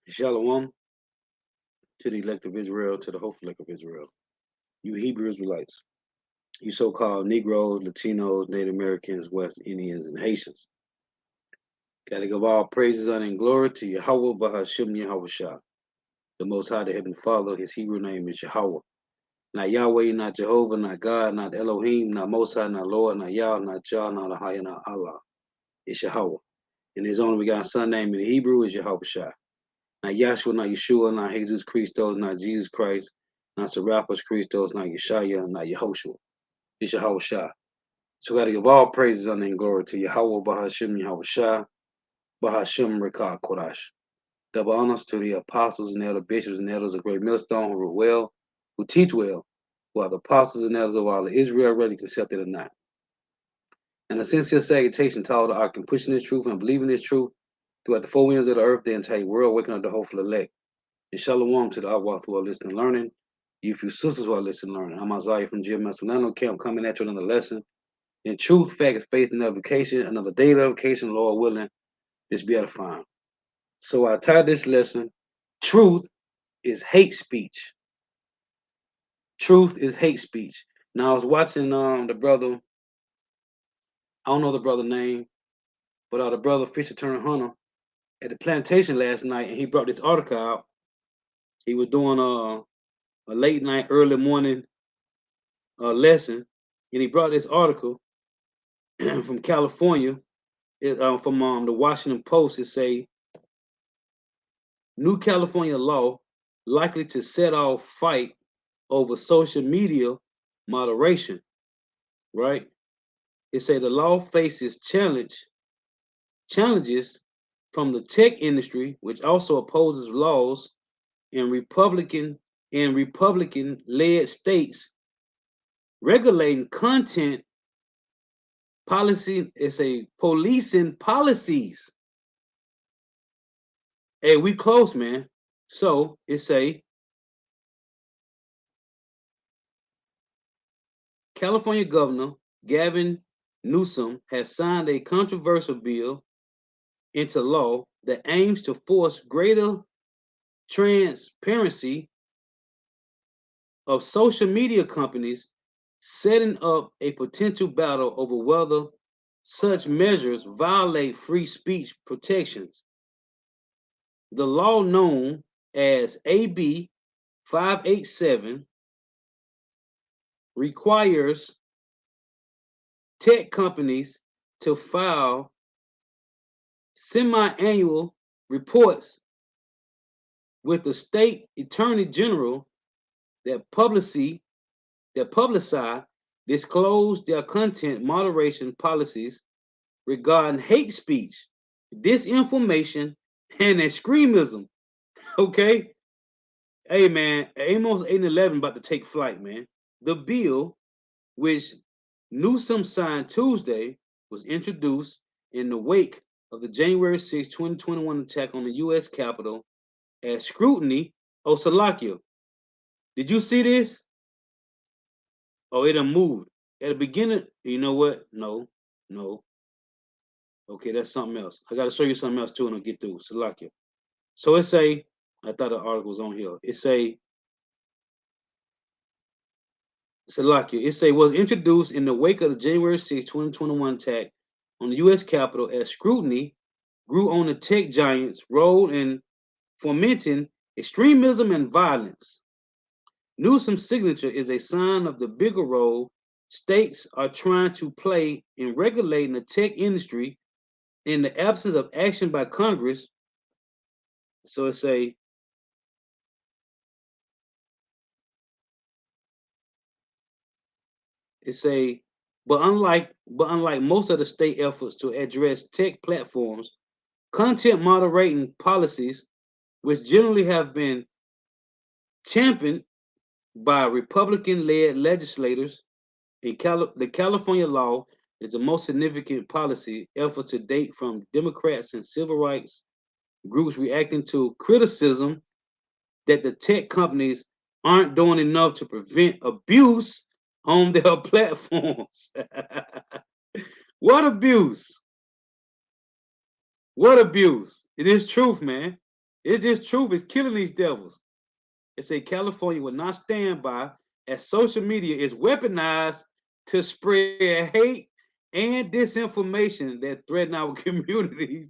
Shalom to the elect of Israel, to the hopeful elect of Israel. You Hebrew Israelites, you so-called Negroes, Latinos, Native Americans, West Indians, and Haitians. Gotta give all praises, honor, and glory to Yahweh Bahashim Yahweh Shah, the Most High, the Heavenly Father. His Hebrew name is Yahweh. Not Yahweh, not Jehovah, not God, not Elohim, not Most High, not Lord, not Yah, not Jah, not Ahai, not Allah. It's Yahweh. And his only begotten son name in Hebrew is Yahweh Shah. Not Yahshua, not Yeshua, not Jesus Christos, not Jesus Christ, not Serapis Christos, not Yeshaya, not Yehoshua. It's Yahweh Shah. So we got to give all praises, honor, and glory to Yahweh Bahashim Yahweh Shah, Bahashim Rekah Kodash. Double honors to the apostles and elder bishops and elders of Great Millstone who rule well, who teach well, who are the apostles and elders of all of Israel, ready to accept it or not. And a sincere salutation to all that are pushing this truth and believing this truth throughout the four winds of the earth, the entire world, waking up the hopeful elect. And shalom to the Awah who are listening and learning. You few sisters who are listening and learning. I'm Isaiah from Jim Masolano Camp coming at you another lesson. In truth, fact, faith, and edification, another day of edification, Lord willing, this be edifying. So I titled this lesson, Truth is Hate Speech. Truth is hate speech. Now I was watching the brother, I don't know the brother name, but the brother Fisher Turner Hunter at the plantation last night, and he brought this article out. He was doing a late night, early morning lesson, and he brought this article from California, from the Washington Post. It say new California law likely to set off fight over social media moderation. Right? It say the law faces challenges from the tech industry, which also opposes laws in Republican-led states regulating content policy. It's a policing policies. Hey, we close, man. So it's a California Governor Gavin Newsom has signed a controversial bill into law that aims to force greater transparency of social media companies, setting up a potential battle over whether such measures violate free speech protections. The law, known as AB 587, requires tech companies to file semi-annual reports with the state attorney general that publicize, disclose their content moderation policies regarding hate speech, disinformation, and extremism. Okay? Hey, man, Amos 8 and 11 about to take flight, man. The bill, which Newsom signed Tuesday, was introduced in the wake of the January 6, 2021 attack on the U.S. Capitol as scrutiny. Oh, Salakia, did you see this? Oh, it done moved. At the beginning, you know what? No, no. Okay, that's something else. I got to show you something else too, and I'll get through. Salakia. So it say, I thought the article was on here. It say, Salakia. It say was introduced in the wake of the January 6, 2021 attack on the U.S. Capitol as scrutiny grew on the tech giants' role in fomenting extremism and violence. Newsom's signature is a sign of the bigger role states are trying to play in regulating the tech industry in the absence of action by Congress. So it's a but unlike most of the state efforts to address tech platforms, content moderating policies, which generally have been championed by Republican-led legislators, the California law is the most significant policy effort to date from Democrats and civil rights groups reacting to criticism that the tech companies aren't doing enough to prevent abuse on their platforms. What abuse? What abuse? It is truth, man. It's just truth. It's killing these devils. It say California will not stand by as social media is weaponized to spread hate and disinformation that threaten our communities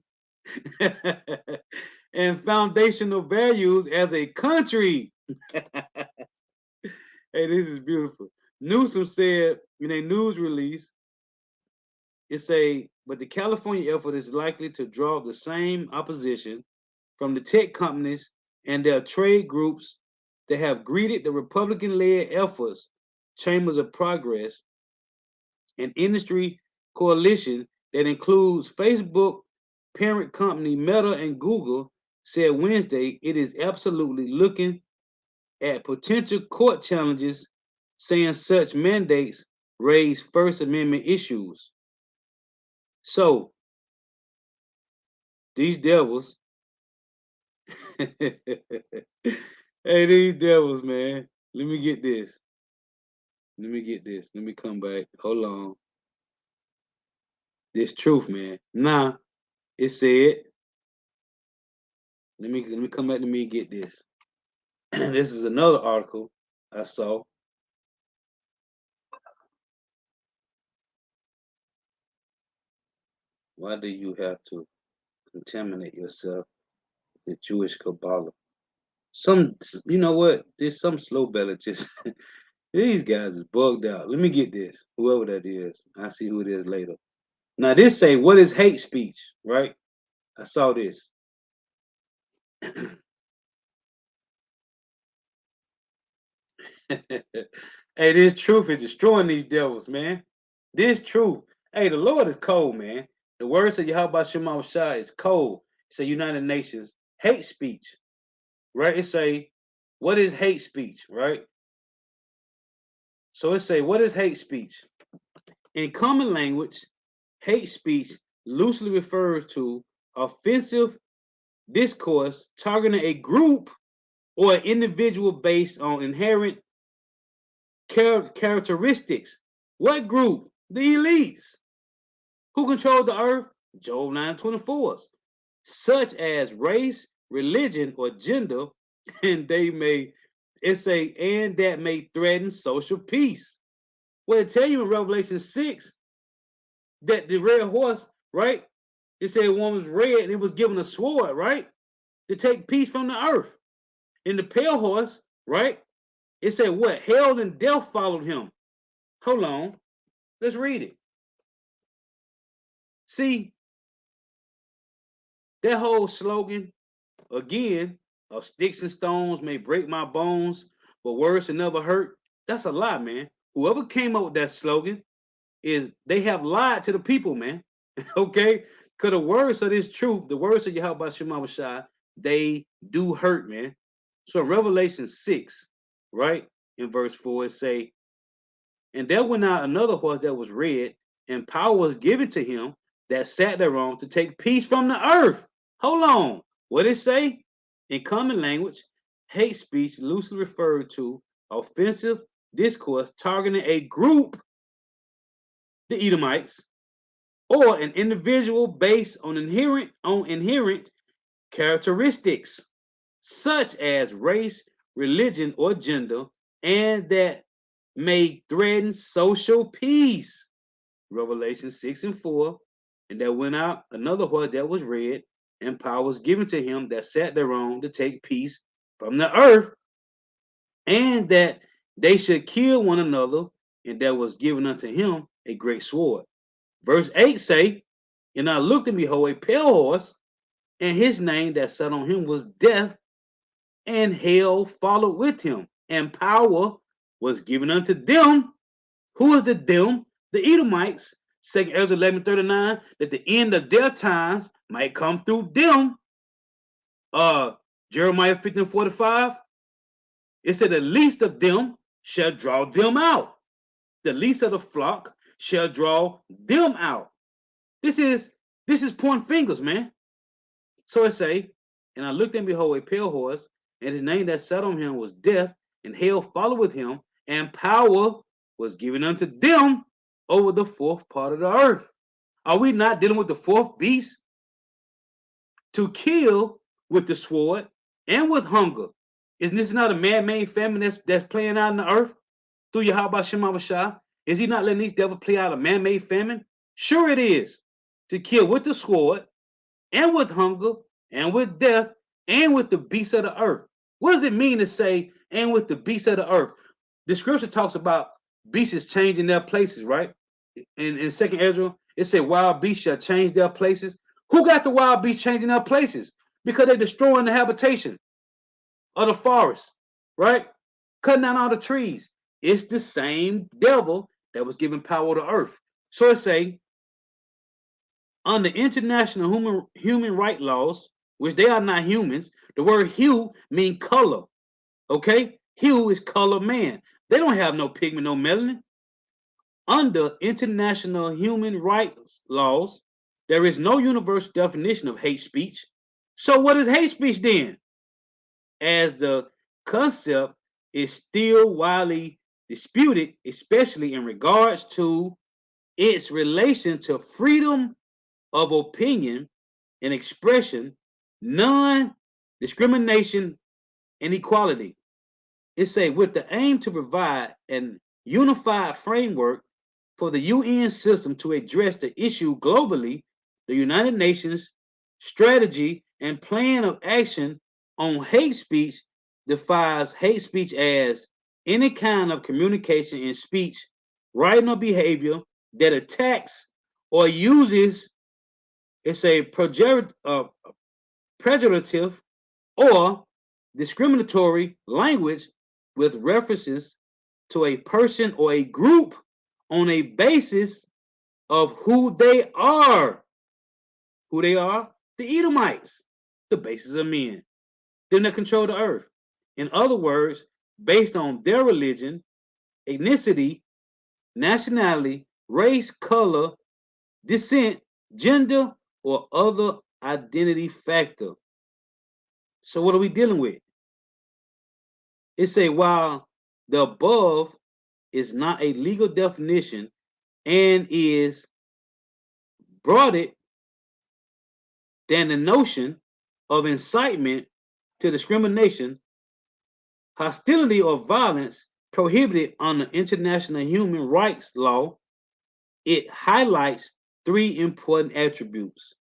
and foundational values as a country. Hey, this is beautiful. Newsom said in a news release, but the California effort is likely to draw the same opposition from the tech companies and their trade groups that have greeted the Republican-led efforts. Chambers of Progress, an industry coalition that includes Facebook parent company Meta and Google, said Wednesday it is absolutely looking at potential court challenges, saying such mandates raise First Amendment issues. So these devils, hey, these devils, man. Let me get this. Let me get this. Let me come back. Hold on. This truth, man. Now it said. Let me come back to me and get this. This is another article I saw. Why do you have to contaminate yourself with Jewish Kabbalah? You know what? There's some slow belly just. These guys is bugged out. Let me get this. Whoever that is, I see who it is later. Now this say, what is hate speech? Right? I saw this. Hey, this truth is destroying these devils, man. This truth. Hey, the Lord is cold, man. The words of Yahweh Shema Shai is cold. It's a United Nations hate speech, right? It say, what is hate speech, right? So it say, what is hate speech? In common language, hate speech loosely refers to offensive discourse targeting a group or an individual based on inherent characteristics. What group? The elites. Who control the earth? Job 9:24. Such as race, religion, or gender, and and that may threaten social peace. Well, it tell you in Revelation 6 that the red horse, right? It said one was red and it was given a sword, right? To take peace from the earth. In the pale horse, right? It said what? Hell and death followed him. Hold on. Let's read it. See, that whole slogan, again, of sticks and stones may break my bones, but words will never hurt. That's a lie, man. Whoever came up with that slogan is they have lied to the people, man. Okay? Because the words of this truth, the words of Yahweh Shema Shai, they do hurt, man. So in Revelation 6, right, in verse 4, it say, and there went out another horse that was red, and power was given to him that sat thereon to take peace from the earth. Hold on. What did it say? In common language, hate speech loosely referred to offensive discourse targeting a group, the Edomites, or an individual based on inherent characteristics such as race, religion, or gender, and that may threaten social peace. Revelation 6 and 4. And there went out another horse that was red, and power was given to him that sat thereon to take peace from the earth, and that they should kill one another, and there was given unto him a great sword. Verse 8 say, and I looked and behold a pale horse, and his name that sat on him was Death, and hell followed with him, and power was given unto them. Who is the them? The Edomites. 2 Ezra 11:39, that the end of their times might come through them. Jeremiah 15:45, it said the least of them shall draw them out. The least of the flock shall draw them out. This is pointing fingers, man. So it say, and I looked and behold a pale horse, and his name that sat on him was Death, and hell followed with him, and power was given unto them over the fourth part of the earth. Are we not dealing with the fourth beast? To kill with the sword, and with hunger. Isn't this not a man-made famine that's playing out in the earth through Yahweh Shema Shah? Is he not letting these devils play out a man-made famine? Sure it is. To kill with the sword, and with hunger, and with death, and with the beasts of the earth. What does it mean to say, and with the beasts of the earth? The scripture talks about beasts changing their places, right? In Second Ezra, it said wild beasts shall change their places. Who got the wild beasts changing their places? Because they're destroying the habitation of the forest, right? Cutting down all the trees. It's the same devil that was giving power to earth. So it say, under international human right laws, which they are not humans, the word hue mean color. Okay? Hue is color man. They don't have no pigment, no melanin. Under international human rights laws, there is no universal definition of hate speech. So what is hate speech then? As the concept is still widely disputed, especially in regards to its relation to freedom of opinion and expression, non-discrimination, and equality. It say with the aim to provide an unified framework for the UN system to address the issue globally, the United Nations strategy and plan of action on hate speech defines hate speech as any kind of communication in speech, writing, or behavior that attacks or uses, it's a pejorative or discriminatory language with references to a person or a group on a basis of who they are. Who they are? The Edomites, the basis of men. Them that control the earth. In other words, based on their religion, ethnicity, nationality, race, color, descent, gender, or other identity factor. So what are we dealing with? It say while the above is not a legal definition and is broader than the notion of incitement to discrimination, hostility, or violence prohibited under international human rights law, it highlights three important attributes.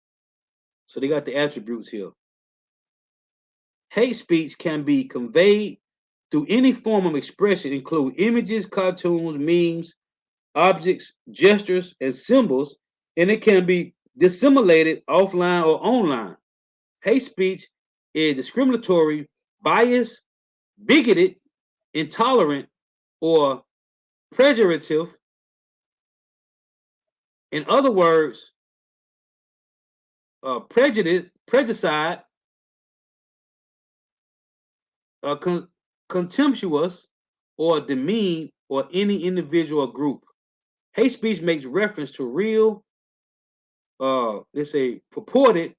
So they got the attributes here. Hate speech can be conveyed through any form of expression, include images, cartoons, memes, objects, gestures, and symbols, and it can be disseminated offline or online. Hate speech is discriminatory, biased, bigoted, intolerant, or pejorative. In other words, prejudice, contemptuous, or demean or any individual or group. Hate speech makes reference to real, let's say, purported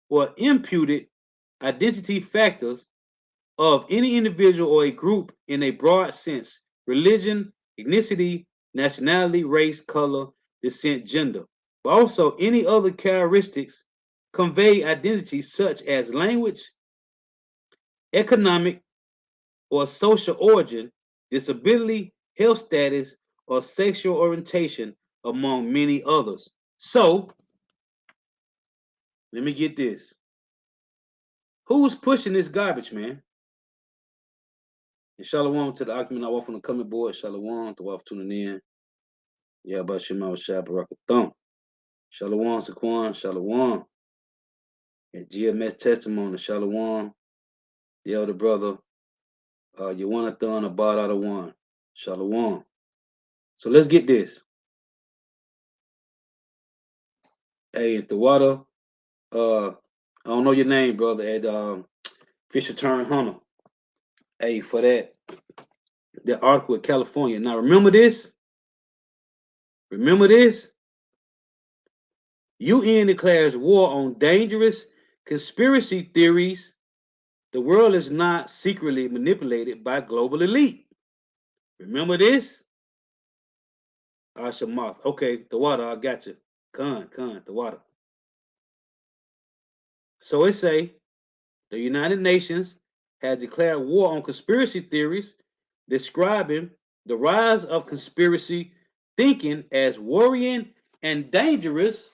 or imputed identity factors of any individual or a group in a broad sense: religion, ethnicity, nationality, race, color, descent, gender, but also any other characteristics convey identity such as language, economic or social origin, disability, health status, or sexual orientation, among many others. So, let me get this. Who's pushing this garbage, man? And Shalom to the Akhman Awaf on the coming board. Shalom to Waf tuning in. Yeah, about Shema Shah Barakatham. Shalom Saquan. Shalom. And GMS testimony. Shalom. The elder brother. Yawanathan Abad out of one. Shalom. So let's get this. Hey, at the water. I don't know your name, brother. At Fisher Turn Hunter. Hey, for that article with California. Now remember this. Remember this. UN declares war on dangerous conspiracy theories. The world is not secretly manipulated by global elite. Remember this? Ashamath. Okay, the water, I got you. Khan, the water. So it say the United Nations has declared war on conspiracy theories, describing the rise of conspiracy thinking as worrying and dangerous,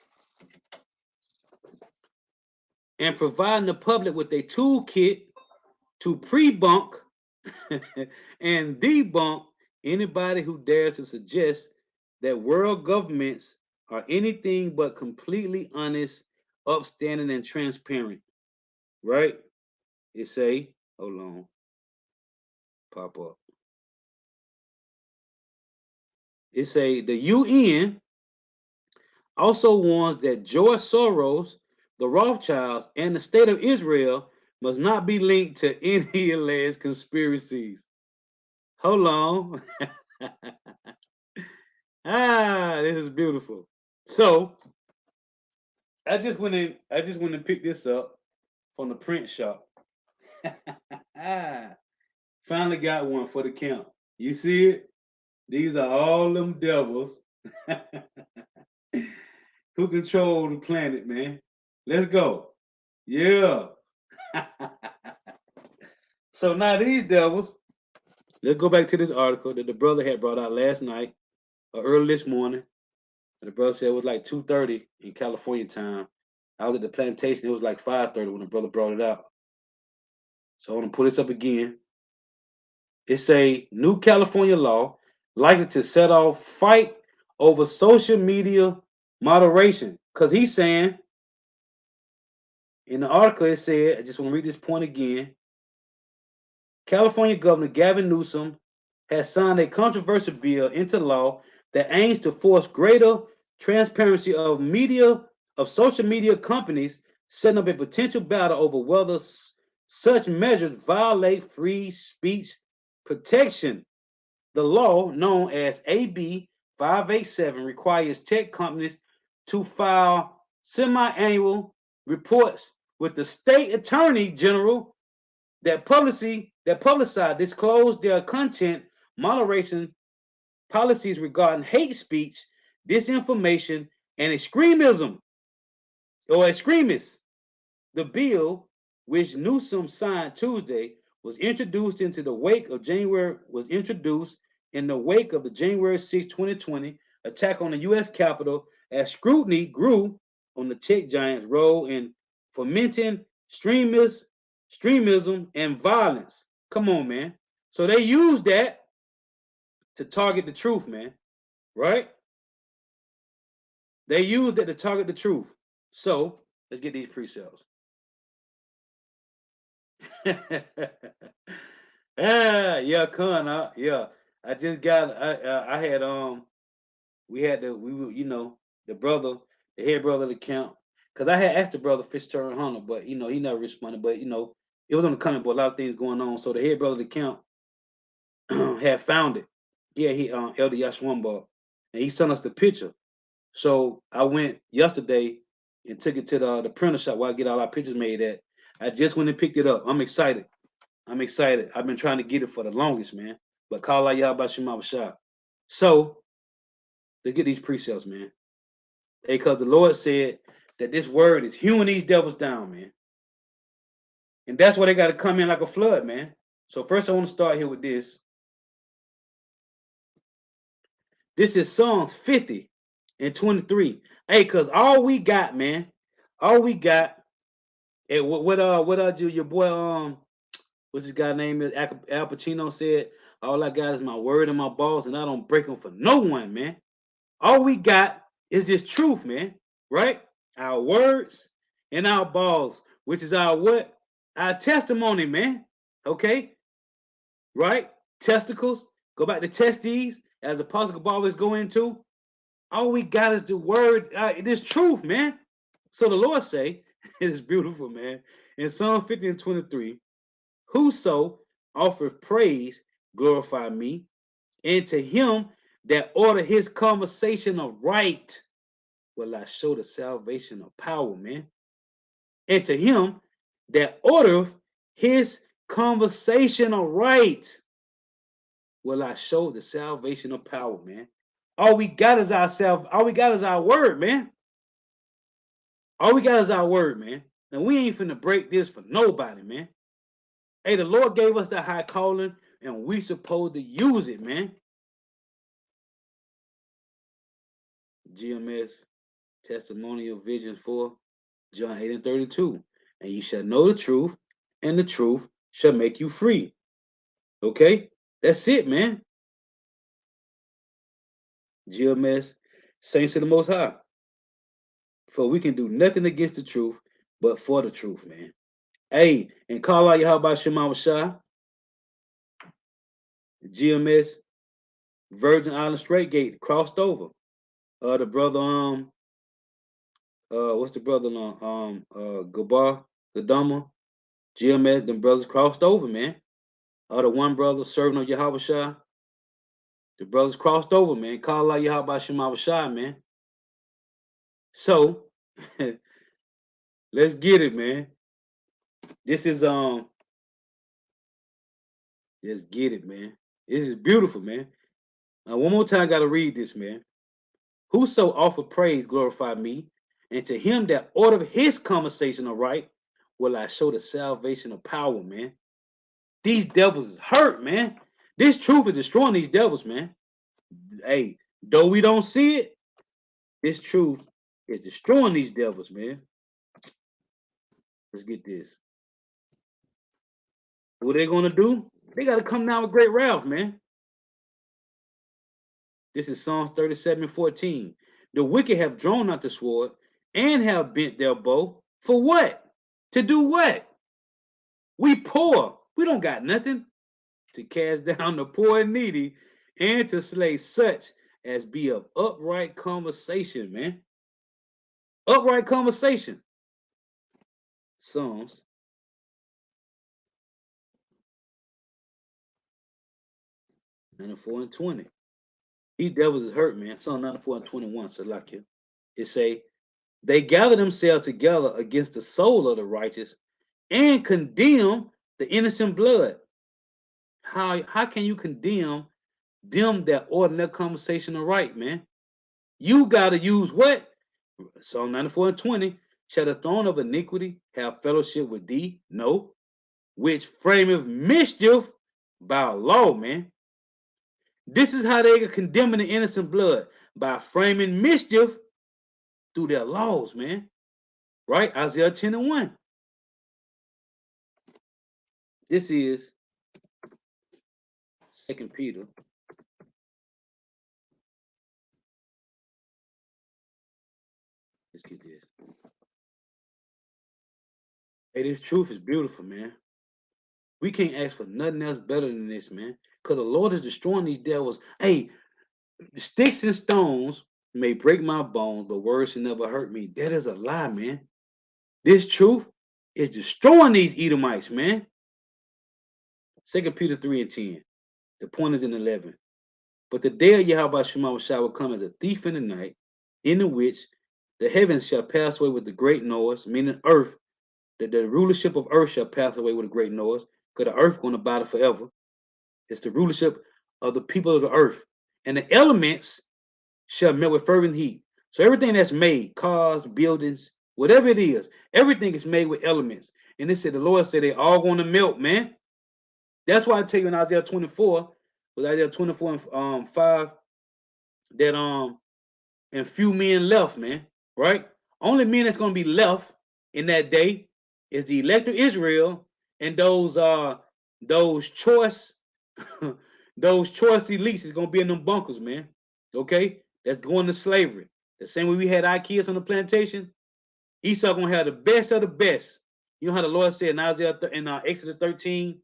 and providing the public with a toolkit to pre-bunk and debunk anybody who dares to suggest that world governments are anything but completely honest, upstanding, and transparent. Right? It say, hold on, pop up. It say the UN also warns that George Soros, the Rothschilds, and the state of Israel must not be linked to any alleged conspiracies. Hold on. This is beautiful. So I just went and picked this up from the print shop. Finally got one for the count. You see it? These are all them devils who control the planet, man. Let's go. Yeah. So now these devils, let's go back to this article that the brother had brought out last night or early this morning. And the brother said it was like 2:30 in California time. I was at the plantation. It was like 5:30 when the brother brought it out. So I want to pull this up again. It's a new California law likely to set off fight over social media moderation. Because he's saying in the article, it said, I just want to read this point again. California Governor Gavin Newsom has signed a controversial bill into law that aims to force greater transparency of social media companies, setting up a potential battle over whether such measures violate free speech protection. The law, known as AB 587, requires tech companies to file semi-annual reports with the state attorney general that publicize disclose their content moderation policies regarding hate speech, disinformation, and extremism or extremists. The bill, which Newsom signed Tuesday, was introduced in the wake of the January 6, 2020 attack on the U.S. Capitol as scrutiny grew on the tech giant's role in fomenting extremism, and violence. Come on, man. So they use that to target the truth, man. Right? They use that to target the truth. So let's get these precepts. Yeah, Con. Yeah, I just got. I had we had the we were, the brother, the head brother of the camp, because I had asked the brother Fitzgerald Hunter, but he never responded. But it was on the comment board, a lot of things going on. So the head brother of the camp had found it. Yeah, he Elder Yashwamba, and he sent us the picture. So I went yesterday and took it to the printer shop where I get all our pictures made at. I just went and picked it up. I'm excited. I'm excited. I've been trying to get it for the longest, man. But call out Yahba Shema Shah. So let's get these precepts, man. Because the Lord said that this word is hewing these devils down, man. And that's why they got to come in like a flood, man. So first I want to start here with this. This is Psalms 50 and 23. Hey, cause all we got, man, all we got, and what your boy what's his guy name is Al Pacino said, all I got is my word and my balls, and I don't break them for no one, man. All we got is this truth, man. Right? Our words and our balls, which is our what? Our testimony, man. Okay? Right? Testicles. Go back to testes, as Apostle could always go into. All we got is the word, this truth, man. So the Lord say, it is beautiful, man. In Psalm 50 and 23, whoso offereth praise, glorify me, and to him that order his conversation aright, will I show the salvation of power, man. And to him that ordereth his conversation aright, will I show the salvation of power, man. All we got is ourselves. All we got is our word, man. All we got is our word, man. And we ain't finna break this for nobody, man. Hey, the Lord gave us that high calling, and we supposed to use it, man. GMS Testimonial Visions for John 8 and 32. And you shall know the truth, and the truth shall make you free. Okay? That's it, man. GMS, Saints of the Most High. For we can do nothing against the truth, but for the truth, man. Hey, and call out Yahweh Shema Shah, GMS, Virgin Island Straight Gate, crossed over. The brother, what's the brother Gabar, Gadama, GMS, them brothers crossed over, man. The one brother serving on Yahweh Shah, the brothers crossed over, man. Call out Yahweh Shema Shah, man. So let's get it, man. This is let's get it, man. This is beautiful, man. One more time, I gotta read this, man. Whoso offer praise glorify me, and to him that order his conversation aright, will I show the salvation of power, man. These devils is hurt, man. This truth is destroying these devils, man. Hey, though we don't see it, this truth is destroying these devils, man. Let's get this. What they gonna do? They gotta come down with great wrath, man. This is Psalms 37:14. The wicked have drawn out the sword and have bent their bow. For what? To do what? We poor. We don't got nothing. To cast down the poor and needy, and to slay such as be of upright conversation, man. Upright conversation. Psalms 94 and 20. These devils is hurt, man. Psalm 94 and 21. So like you. It say, they gather themselves together against the soul of the righteous and condemn the innocent blood. How can you condemn them that order their conversation right, man? You gotta use what? Psalm 94 and 20. Shall the throne of iniquity have fellowship with thee? No. Which frameth mischief by law, man. This is how they are condemning the innocent blood, by framing mischief through their laws, man. Right? Isaiah 10 and 1. This is 2 Peter. Let's get this. Hey, this truth is beautiful, man. We can't ask for nothing else better than this, man. Because the Lord is destroying these devils. Hey, sticks and stones may break my bones, but words should never hurt me. That is a lie, man. This truth is destroying these Edomites, man. 2 Peter 3 and 10. The point is in 11. But the day of Yahweh Shema Shah will come as a thief in the night, in the which the heavens shall pass away with the great noise, meaning earth, that the rulership of earth shall pass away with a great noise, because the earth going to abide forever. It's the rulership of the people of the earth. And the elements shall melt with fervent heat. So everything that's made, cars, buildings, whatever it is, everything is made with elements. And they said, the Lord said they all going to melt, man. That's why I tell you in Isaiah 24, with Isaiah 24 and 5, that and few men left, man. Right? Only men that's going to be left in that day is the elect of Israel and those choice those choice elites is gonna be in them bunkers, man. Okay, that's going to slavery. The same way we had our kids on the plantation, Esau gonna have the best of the best. You know how the Lord said in Isaiah in Exodus 13,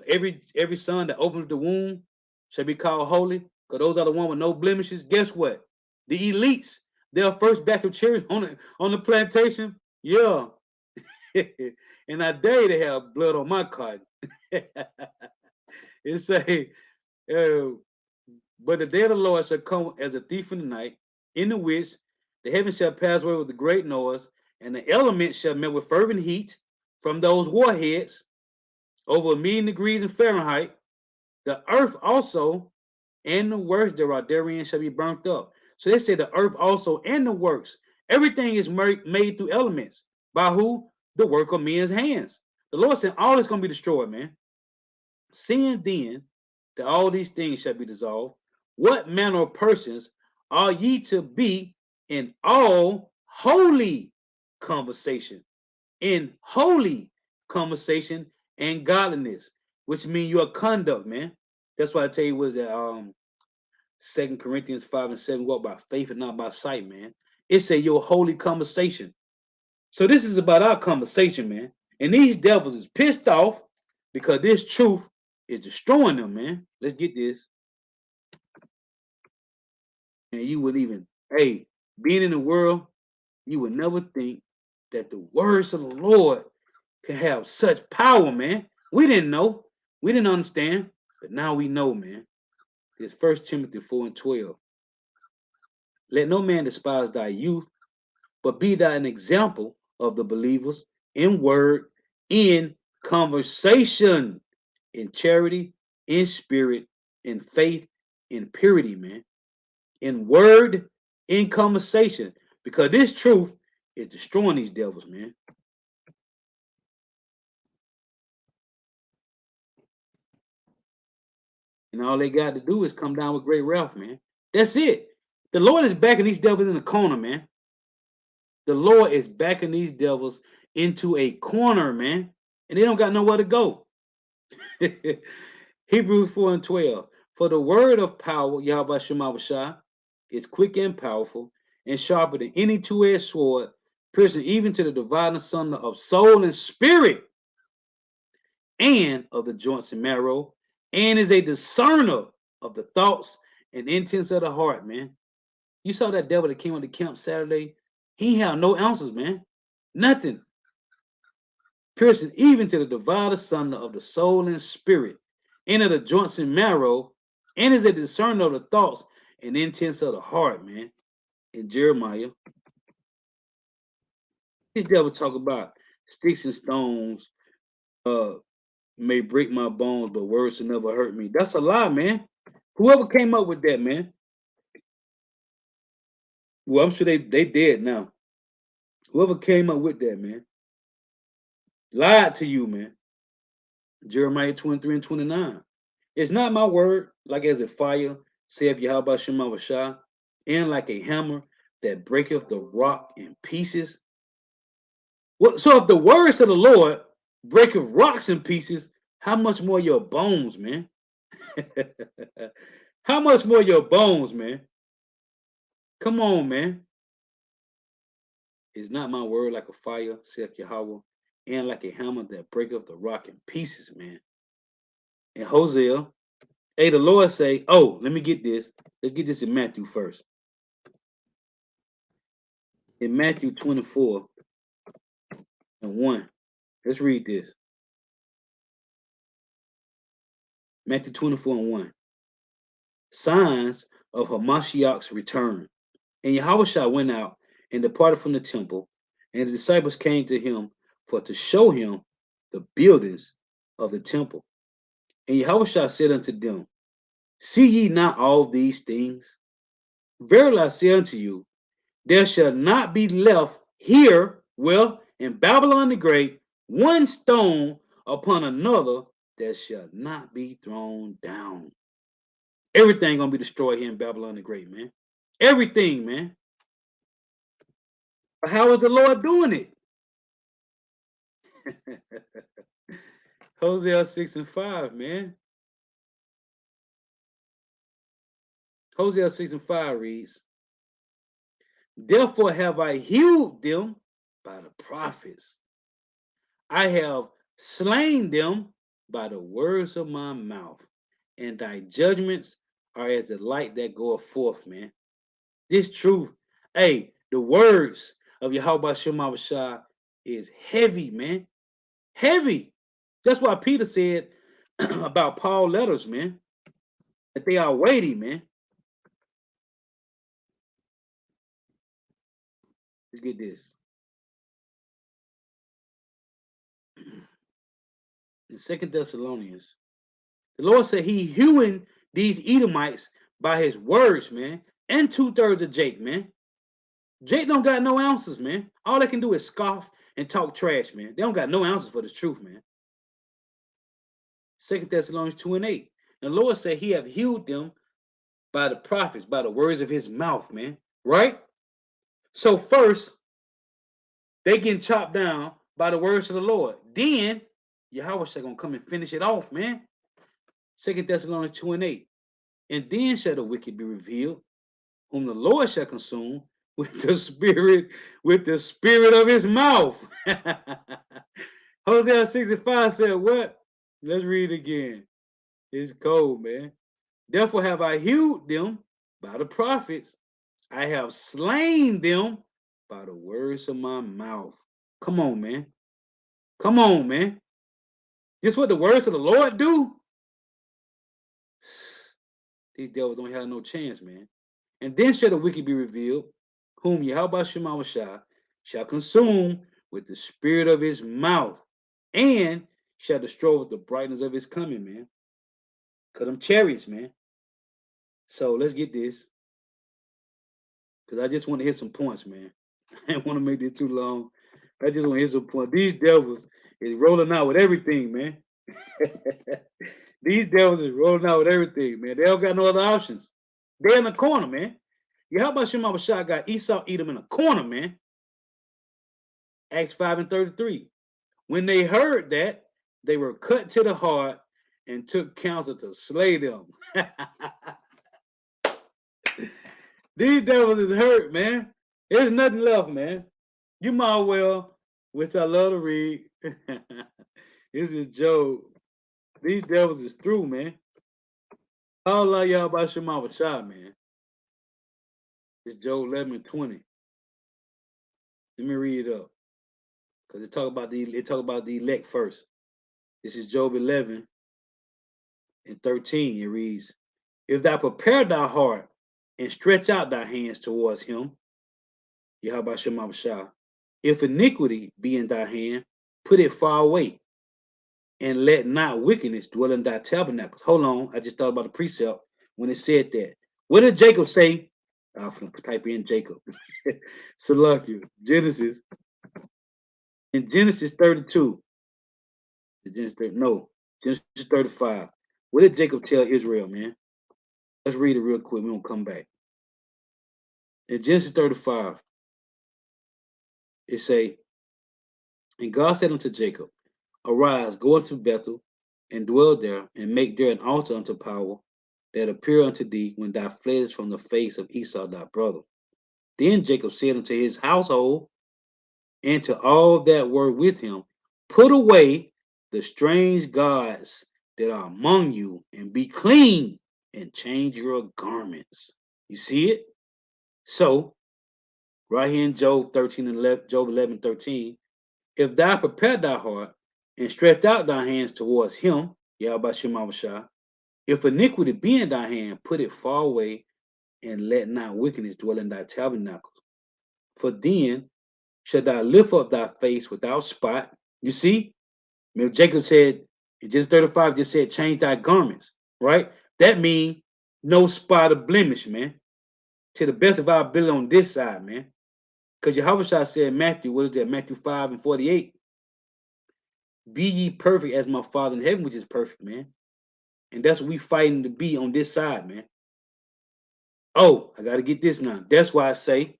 every son that opens the womb shall be called holy, because those are the one with no blemishes. Guess what? The elites, they're first back to church on the plantation. Yeah. And I dare you to have blood on my cotton. It say, but the day of the Lord shall come as a thief in the night, in the which the heavens shall pass away with a great noise, and the elements shall melt with fervent heat from those warheads over 1,000,000 degrees in Fahrenheit. The earth also and the works therein shall be burnt up. So they say the earth also and the works. Everything is made through elements. By who? The work of men's hands. The Lord said all is going to be destroyed, man. Seeing then that all these things shall be dissolved, what manner of persons are ye to be in all holy conversation? In holy conversation and godliness, which mean your conduct, man. That's why I tell you was that 2 Corinthians 5 and 7, walk by faith and not by sight, man. It's a your holy conversation. So this is about our conversation, man. And these devils is pissed off because this truth is destroying them, man. Let's get this. And you would even, hey, being in the world, you would never think that the words of the Lord can have such power, man. We didn't know. We didn't understand. But now we know, man. It's 1 Timothy 4 and 12. Let no man despise thy youth, but be thou an example of the believers in word, in conversation, in charity, in spirit, in faith, in purity, man. In word, in conversation. Because this truth is destroying these devils, man. And all they got to do is come down with great wrath, man. That's it. The Lord is backing these devils in the corner, man. The Lord is backing these devils into a corner, man. And they don't got nowhere to go. Hebrews 4 and 12. For the word of power, Yahweh Shema Shah, is quick and powerful, and sharper than any two-edged sword, piercing even to the dividing asunder of soul and spirit, and of the joints and marrow, and is a discerner of the thoughts and intents of the heart, man. You saw that devil that came on the camp Saturday. He had no answers, man. Nothing. Piercing even to the dividing asunder of the soul and spirit, and of the joints and marrow, and is a discerner of the thoughts and intents of the heart, man. In Jeremiah, this devil talk about sticks and stones may break my bones, but words will never hurt me. That's a lie, man. Whoever came up with that, man. Well, I'm sure they dead now. Whoever came up with that, man, lied to you, man. Jeremiah 23 and 29. It's not my word, like as a fire, saith Yahweh Shema Vashah, and like a hammer that breaketh the rock in pieces. What? So if the words of the Lord breaketh rocks in pieces, how much more your bones, man? How much more your bones, man? Come on, man. Is not my word like a fire, saith Yahweh, and like a hammer that breaketh the rock in pieces, man. And Hosea, hey, the Lord say, oh, let me get this. Let's get this in Matthew first. In Matthew 24 and 1. Let's read this. Matthew 24 and 1. Signs of Hamashiach's return. And Yahushua went out and departed from the temple, and the disciples came to him for to show him the buildings of the temple. And Yahushua said unto them, see ye not all these things? Verily I say unto you, there shall not be left here, well, in Babylon the Great, one stone upon another that shall not be thrown down. Everything gonna be destroyed here in Babylon the Great, man. Everything, man. But how is the Lord doing it? Hosea 6 and 5, man. Hosea 6 and 5 reads, therefore have I healed them by the prophets. I have slain them by the words of my mouth, and thy judgments are as the light that goeth forth, man. This truth, hey, the words of Yahweh Shema Shah is heavy, man. Heavy. That's why Peter said about Paul letters, man, that they are weighty, man. Let's get this. In 2 Thessalonians, the Lord said he hewing these Edomites by his words, man, and 2/3 of Jake, man. Jake don't got no answers, man. All they can do is scoff and talk trash, man. They don't got no answers for this truth, man. 2 Thessalonians 2 and 8. The Lord said he have healed them by the prophets, by the words of his mouth, man. Right? So first, they getting chopped down by the words of the Lord. Then Yahweh shall gonna come and finish it off, man. 2 Thessalonians 2 and 8. And then shall the wicked be revealed, whom the Lord shall consume with the spirit of his mouth. Hosea 65 said, what? Let's read it again. It's cold, man. Therefore have I healed them by the prophets. I have slain them by the words of my mouth. Come on, man. Come on, man. This what the words of the Lord do? These devils don't have no chance, man. And then shall the wicked be revealed, whom Yahweh shall consume with the spirit of his mouth, and shall destroy with the brightness of his coming, man. Cut them chariots, man. So let's get this. Because I just want to hit some points, man. I don't want to make this too long. I just want to hit some points. These devils is rolling out with everything, man. These devils is rolling out with everything, man. They don't got no other options. They're in the corner, man. Yahweh Shemawashah got Esau, Edom in a corner, man. Acts 5 and 33. When they heard that, they were cut to the heart and took counsel to slay them. These devils is hurt, man. There's nothing left, man. You might well, which I love to read. This is Job. These devils is through, man. Allah Yahweh Shemawashah, man. It's Job 11 and 20. Let me read it up. Because it talk about the elect first. This is Job 11 and 13. It reads, if thou prepare thy heart and stretch out thy hands towards him, Yahweh Shemawashah, if iniquity be in thy hand, put it far away, and let not wickedness dwell in thy tabernacles. Hold on, I just thought about the precept when it said that. What did Jacob say? I'm going to type in Jacob. Salakia, Genesis. In Genesis 32. Genesis 35. What did Jacob tell Israel, man? Let's read it real quick. We're going to come back. In Genesis 35, it say, and God said unto Jacob, arise, go unto Bethel, and dwell there, and make there an altar unto power that appear unto thee when thou fleddest from the face of Esau thy brother. Then Jacob said unto his household and to all that were with him, put away the strange gods that are among you, and be clean, and change your garments. You see it? So, right here in Job 13 and 11, Job 11, 13, if thou prepare thy heart and stretch out thy hands towards him, Yahweh Shemawashah, if iniquity be in thy hand, put it far away, and let not wickedness dwell in thy tabernacles. For then shall thou lift up thy face without spot. You see? Remember Jacob said, in Genesis 35 just said, change thy garments, right? That means no spot of blemish, man. To the best of our ability on this side, man. Because Yahweh said, Matthew, what is that? Matthew 5 and 48. Be ye perfect as my Father in heaven, which is perfect, man. And that's what we fighting to be on this side, man. Oh, I got to get this now. That's why I say,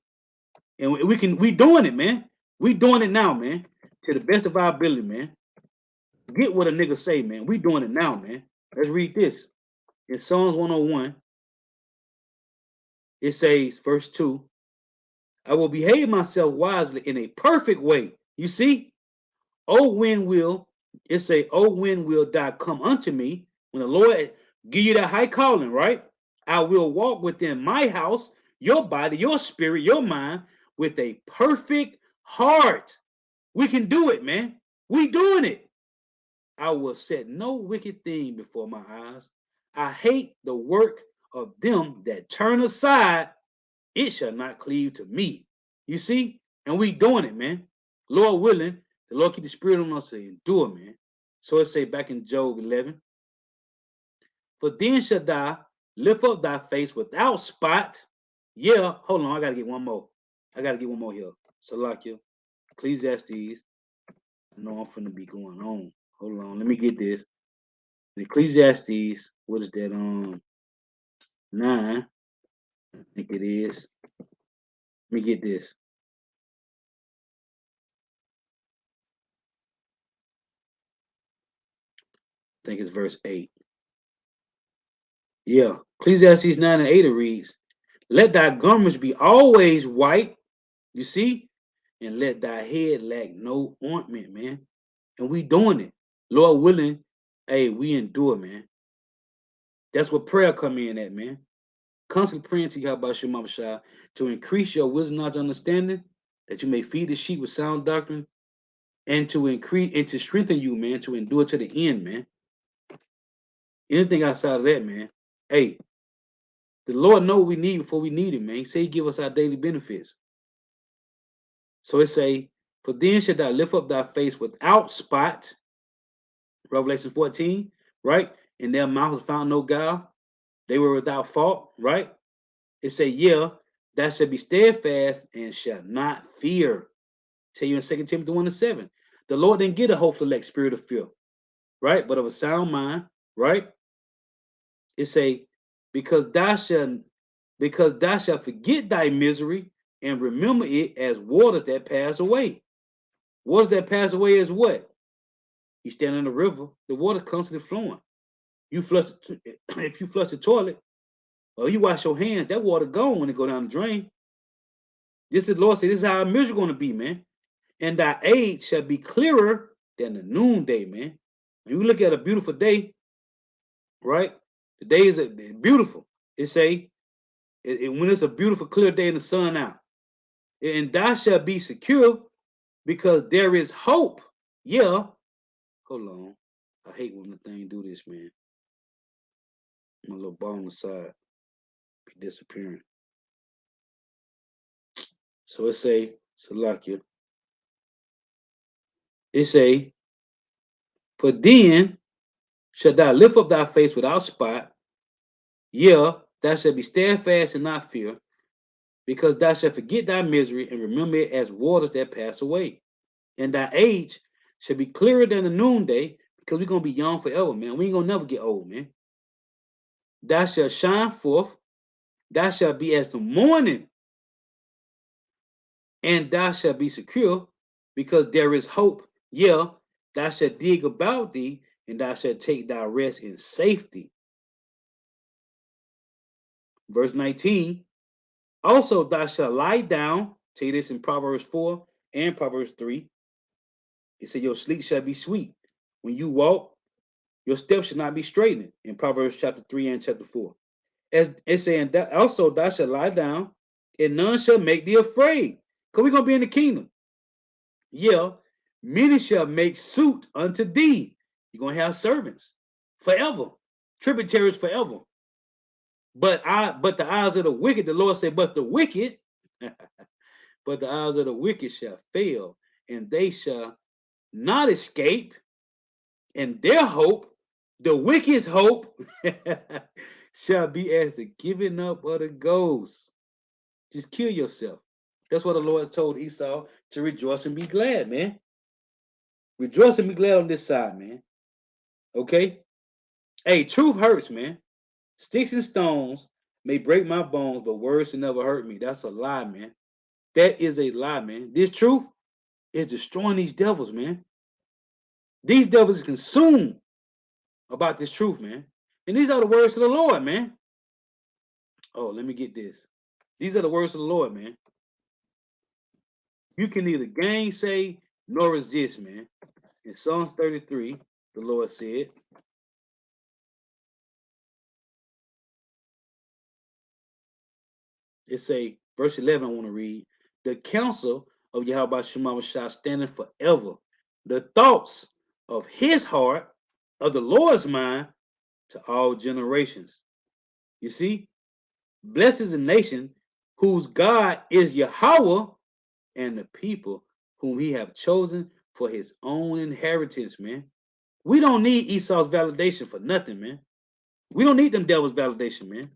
and we doing it, man. We doing it now, man. To the best of our ability, man. Get what a nigga say, man. We doing it now, man. Let's read this. In Psalms 101, it says, verse 2, I will behave myself wisely in a perfect way. You see? Oh, when will thou come unto me? When the Lord give you that high calling, right? I will walk within my house, your body, your spirit, your mind, with a perfect heart. We can do it, man. We doing it. I will set no wicked thing before my eyes. I hate the work of them that turn aside. It shall not cleave to me. You see? And we doing it, man. Lord willing, the Lord keep the spirit on us to endure, man. So it say back in Job 11, for then shall thou lift up thy face without spot. Yeah, hold on, I gotta get one more. I gotta get one more here. Salakia. Ecclesiastes. I know I'm finna be going on. Hold on, let me get this. Ecclesiastes, what is that? 9, I think it is. Let me get this. I think it's verse 8. Yeah. Ecclesiastes 9 and 8 it reads, let thy garments be always white, you see, and let thy head lack no ointment, man. And we doing it. Lord willing, hey, we endure, man. That's what prayer come in at, man. Constantly praying to you, how about your mama Shah, to increase your wisdom, knowledge, understanding, that you may feed the sheep with sound doctrine, and to increase and to strengthen you, man, to endure to the end, man. Anything outside of that, man, hey, the Lord know what we need before we need it, man. He say he give us our daily benefits. So it say, for then should thou lift up thy face without spot, Revelation 14, right? In their mouth was found no guile. They were without fault, right? It say, yeah, that shall be steadfast and shall not fear. Tell you in 2 Timothy 1 and 7. The Lord didn't get a hopeful like spirit of fear, right? But of a sound mind, right? It say, because thou shalt forget thy misery and remember it as waters that pass away. Waters that pass away is what? You stand in the river, the water constantly flowing. You flush if you flush the toilet or you wash your hands, that water gone when it go down the drain. This is Lord said, this is how our misery going to be, man. And thy age shall be clearer than the noonday, man. When you look at a beautiful day, right? The day is beautiful. It say when it's a beautiful clear day and the sun out, and thou shalt be secure because there is hope. Yeah. Hold on. I hate when the thing do this, man. My little ball on the side be disappearing. So it say, Salakia. It say, for then shalt thou lift up thy face without spot. Yeah, thou shalt be steadfast and not fear, because thou shalt forget thy misery and remember it as waters that pass away. And thy age shall be clearer than the noonday, because we're gonna be young forever, man. We ain't gonna never get old, man. Thou shalt shine forth, thou shalt be as the morning, and thou shalt be secure, because there is hope. Yeah, thou shalt dig about thee, and thou shalt take thy rest in safety. Verse 19. Also, thou shalt lie down. Tell you this in Proverbs 4 and Proverbs 3. It said, your sleep shall be sweet. When you walk, your steps should not be straightening. In Proverbs chapter 3 and chapter 4. As it's saying that also thou shalt lie down, and none shall make thee afraid. Because we're gonna be in the kingdom. Yeah, many shall make suit unto thee. You're gonna have servants forever, tributaries forever. But the eyes of the wicked, the Lord said, but the wicked, but the eyes of the wicked shall fail, and they shall not escape, and their hope, the wicked's hope, shall be as the giving up of the ghost. Just kill yourself. That's what the Lord told Esau, to rejoice and be glad, man. Rejoice and be glad on this side, man. Okay? Hey, truth hurts, man. Sticks and stones may break my bones, but words can never hurt me. That's a lie, man. That is a lie, man. This truth is destroying these devils, man. These devils is consumed about this truth, man. And these are the words of the Lord, man. Oh, let me get this. These are the words of the Lord, man. You can neither gainsay nor resist, man. In Psalms 33, the Lord said, it say, verse 11, I want to read, the counsel of Yahweh Shema Shah standing forever. The thoughts of his heart, of the Lord's mind, to all generations. You see, blessed is a nation whose God is Yahweh, and the people whom he have chosen for his own inheritance, man. We don't need Esau's validation for nothing, man. We don't need them devils' validation, man.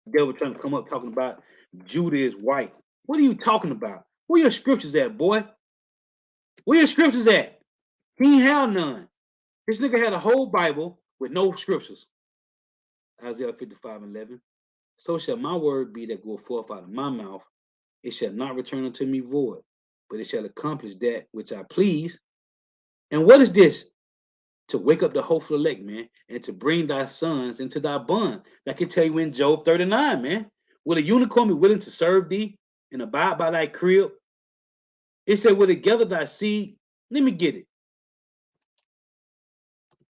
The devil trying to come up talking about Judah is white. What are you talking about? Where your scriptures at, boy? Where your scriptures at? He ain't have none. This nigga had a whole Bible with no scriptures. Isaiah 55:11. So shall my word be that go forth out of my mouth. It shall not return unto me void, but it shall accomplish that which I please. And what is this? To wake up the hopeful elect, man, and to bring thy sons into thy bond. I can tell you in Job 39, man. Will a unicorn be willing to serve thee and abide by thy crib? It said, will it gather thy seed? Let me get it.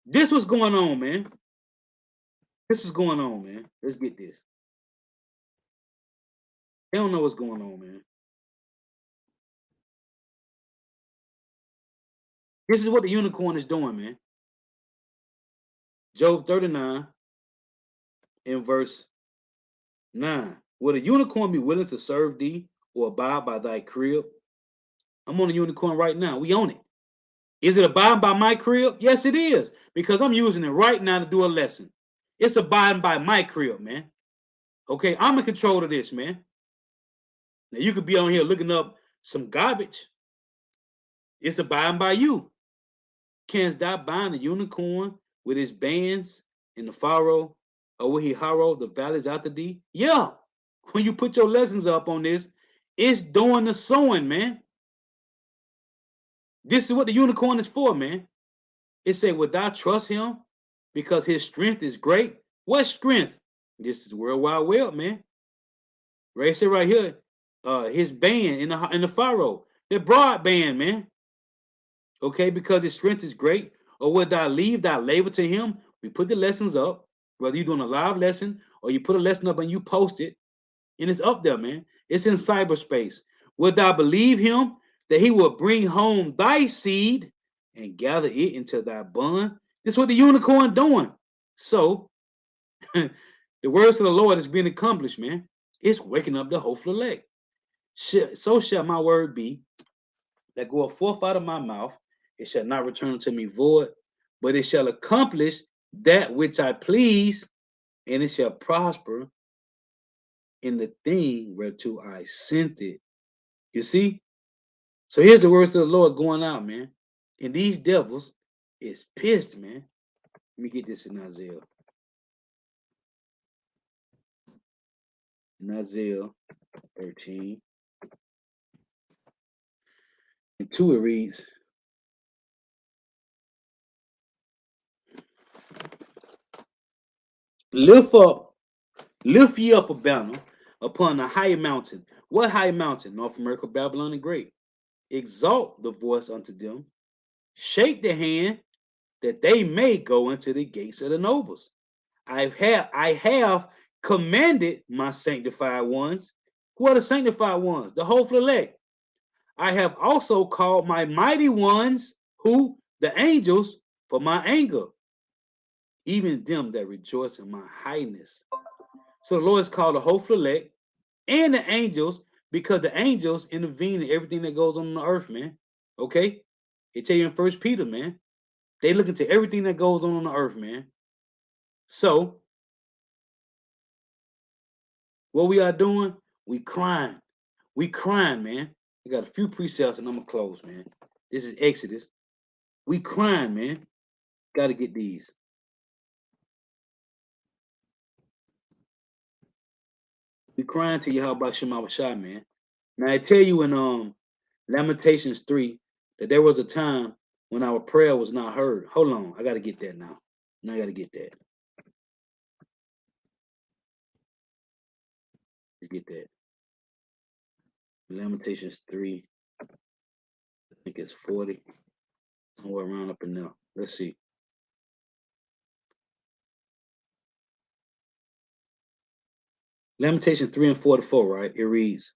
This was going on, man. This was going on, man. Let's get this. They don't know what's going on, man. This is what the unicorn is doing, man. Job 39 in verse 9. Will a unicorn be willing to serve thee or abide by thy crib? I'm on a unicorn right now. We own it. Is it abiding by my crib? Yes, it is, because I'm using it right now to do a lesson. It's abiding by my crib, man. Okay, I'm in control of this, man. Now you could be on here looking up some garbage. It's abiding by you. Canst thou bind the unicorn with his bands in the furrow, or will he harrow the valleys after thee? Yeah. When you put your lessons up on this, it's doing the sowing, man. This is what the unicorn is for, man. It said, would thou trust him because his strength is great? What strength? This is World Wide Web, man. Right, say right here, his band in the furrow, the broadband, man. Okay, because his strength is great. Or would thou leave thy labor to him? We put the lessons up, whether you're doing a live lesson or you put a lesson up and you post it, and it's up there, man. It's in cyberspace. Would thou believe him that he will bring home thy seed and gather it into thy bond? This is what the unicorn doing. So the words of the Lord is being accomplished, man. It's waking up the hopeful elect. So shall my word be that goeth forth out of my mouth. It shall not return unto me void, but it shall accomplish that which I please, and it shall prosper in the thing whereto I sent it. You see? So here's the words of the Lord going out, man. And these devils is pissed, man. Let me get this in Isaiah. In Isaiah 13. And 2 it reads, lift ye up a banner upon a high mountain. What high mountain? North America, Babylon the Great. Exalt the voice unto them. Shake the hand that they may go into the gates of the nobles. I have commanded my sanctified ones. Who are the sanctified ones? The hopeful elect. I have also called my mighty ones, who? The angels, for my anger, even them that rejoice in my highness. So the Lord is called the hopeful elect and the angels, because the angels intervene in everything that goes on the earth, man. Okay? It tell you in First Peter, man. They look into everything that goes on the earth, man. So what we are doing, we crying. We crying, man. We got a few precepts and I'm gonna close, man. This is Exodus. We crying, man. Gotta get these. We crying to Yahweh Shema Shai, man. Now I tell you in Lamentations 3 that there was a time when our prayer was not heard. Hold on, I gotta get that now. Now I gotta get that. Let's get that. Lamentations 3, I think it's 40. Somewhere around up in there. Let's see. Lamentations 3 and 44, right? It reads,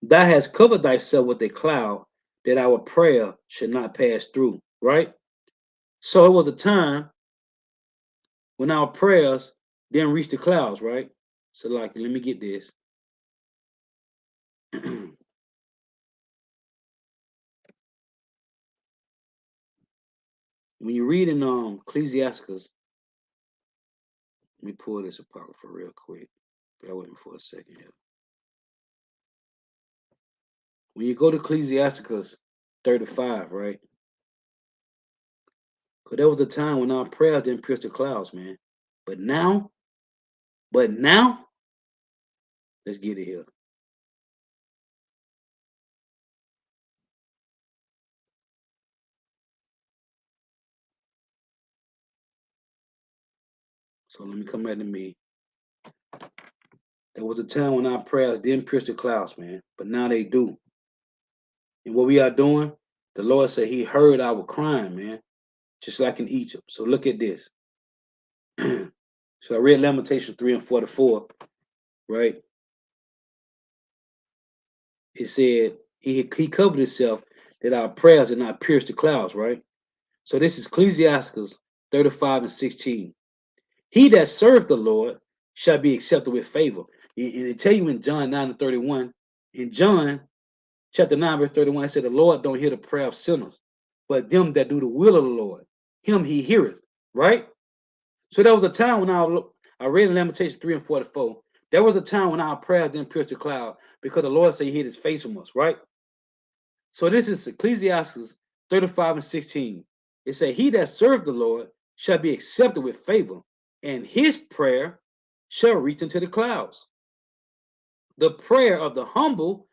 thou hast covered thyself with a cloud that our prayer should not pass through, right? So it was a time when our prayers didn't reach the clouds, right? So like, let me get this. When you read in Ecclesiasticus, let me pull this apocrypha real quick. Bear with me for a second here. When you go to Ecclesiasticus 35, right? Because there was a time when our prayers didn't pierce the clouds, man. But now, but now, let's get it here. So let me come back to me. There was a time when our prayers didn't pierce the clouds, man. But now they do. And what we are doing, the Lord said he heard our crying, man. Just like in Egypt. So look at this. So I read Lamentations 3 and 44, right? It said he covered himself that our prayers did not pierce the clouds, right? So this is Ecclesiastes 35 and 16. He that serveth the Lord shall be accepted with favor. And they tell you in John 9 and 31, in John chapter 9, verse 31, it said, the Lord don't hear the prayer of sinners, but them that do the will of the Lord, him he heareth, right? So there was a time when I read in Lamentations 3 and 44, there was a time when our prayers didn't pierce the cloud because the Lord said he hid his face from us, right? So this is Ecclesiastes 35 and 16. It said, he that serveth the Lord shall be accepted with favor, and his prayer shall reach into the clouds. The prayer of the humble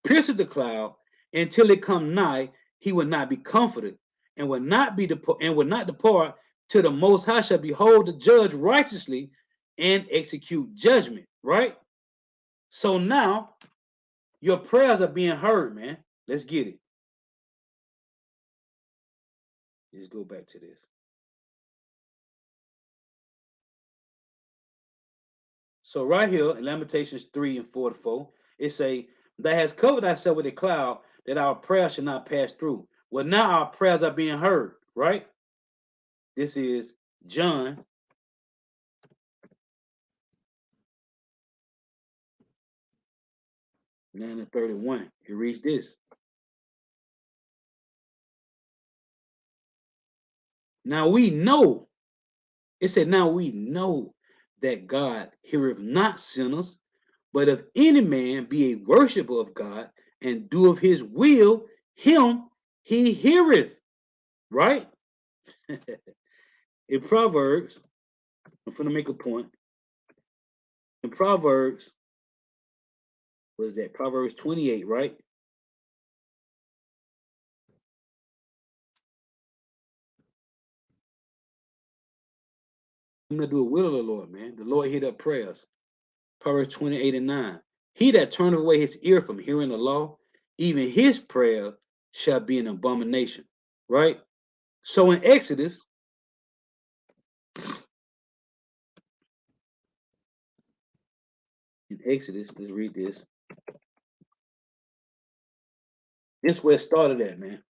pierceth the cloud until it come nigh, he will not be comforted, and will not depart till the Most High shall behold the judge righteously and execute judgment. Right. So now your prayers are being heard, man. Let's get it. Let's go back to this. So right here in Lamentations 3 and 44, it say, "That has covered thyself with a cloud, that our prayers should not pass through." Well, now our prayers are being heard, right? This is John 9 and 31. It reads this. Now we know, it said, now we know that God heareth not sinners, but if any man be a worshiper of God and do of his will, him he heareth, right? In Proverbs, I'm going to make a point. In Proverbs, what is that? Proverbs 28, right? I'm going to do a will of the Lord, man. The Lord heard up prayers. Proverbs 28 and 9. He that turneth away his ear from hearing the law, even his prayer shall be an abomination, right? So in Exodus, let's read this. This is where it started at, man.